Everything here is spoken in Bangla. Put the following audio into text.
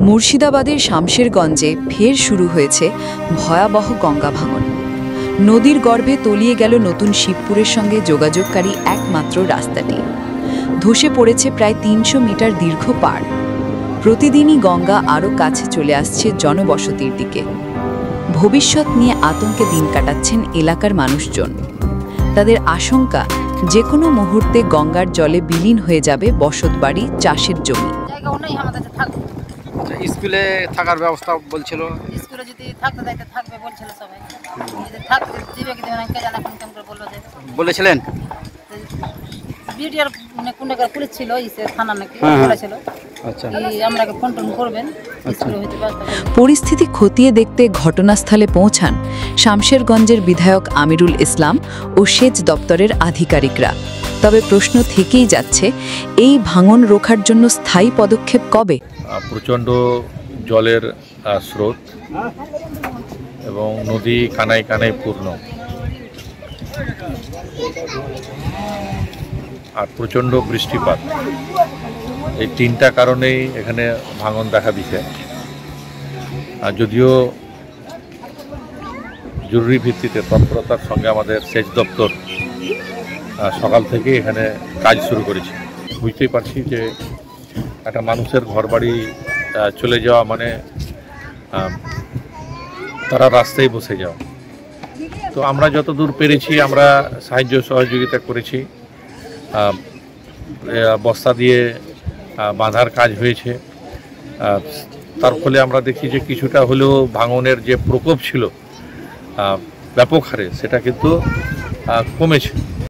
মুর্শিদাবাদের শামশেরগঞ্জে ফের শুরু হয়েছে ভয়াবহ গঙ্গা ভাঙন। নদীর গর্ভে তলিয়ে গেল নতুন শিবপুরের সঙ্গে যোগাযোগকারী একমাত্র রাস্তাটি। ধসে পড়েছে প্রায় ৩০০ মিটার দীর্ঘ পাড়। প্রতিদিনই গঙ্গা আরও কাছে চলে আসছে জনবসতির দিকে। ভবিষ্যৎ নিয়ে আতঙ্কে দিন কাটাচ্ছেন এলাকার মানুষজন। তাদের আশঙ্কা, যে কোনো মুহূর্তে গঙ্গার জলে বিলীন হয়ে যাবে বসতবাড়ি, চাষের জমি। স্কুলে থাকার ব্যবস্থা বলছিল, স্কুলে যদি থাকতে যাইতে থাকবে বলছিল সবাই, যদি থাকতে দিবে কি দেবে না কে জানে, কোন করে বললো যে বলেছিলেন বিডিআর মানে কোন জায়গায় পুলিশ ছিল ইসে থানা নাকি বলেছিল। আচ্ছা, কি আমরাকে ফোন টোন করবেন স্কুলে হইতে ব্যবস্থা করবেন। পরিস্থিতি খতিয়ে দেখতে ঘটনাস্থলে পৌঁছান শামশেরগঞ্জের বিধায়ক আমিরুল ইসলাম ও সেচ দপ্তরের আধিকারিকরা। তবে প্রশ্ন থেকেই যাচ্ছে, এই ভাঙন রোখার জন্য স্থায়ী পদক্ষেপ কবে? প্রচণ্ড জলের স্রোত এবং নদী কানায় কানায় পূর্ণ, আর প্রচণ্ড বৃষ্টিপাত, এই তিনটা কারণেই এখানে ভাঙন দেখা দিছে। আর যদিও জরুরি ভিত্তিতে তৎপরতার সঙ্গে আমাদের সেচ দপ্তর সকাল থেকে এখানে কাজ শুরু করেছে। বুঝতেই পারছি যে একটা মানুষের ঘরবাড়ি চলে যাওয়া মানে তারা রাস্তায় বসে যাওয়া। তো আমরা যতদূর পেরেছি আমরা সাহায্য সহযোগিতা করেছি। বস্তা দিয়ে বাঁধার কাজ হয়েছে। তার ফলে আমরা দেখি যে কিছুটা হলেও ভাঙনের যে প্রকোপ ছিল ব্যাপক হারে, সেটা কিন্তু কমেছে।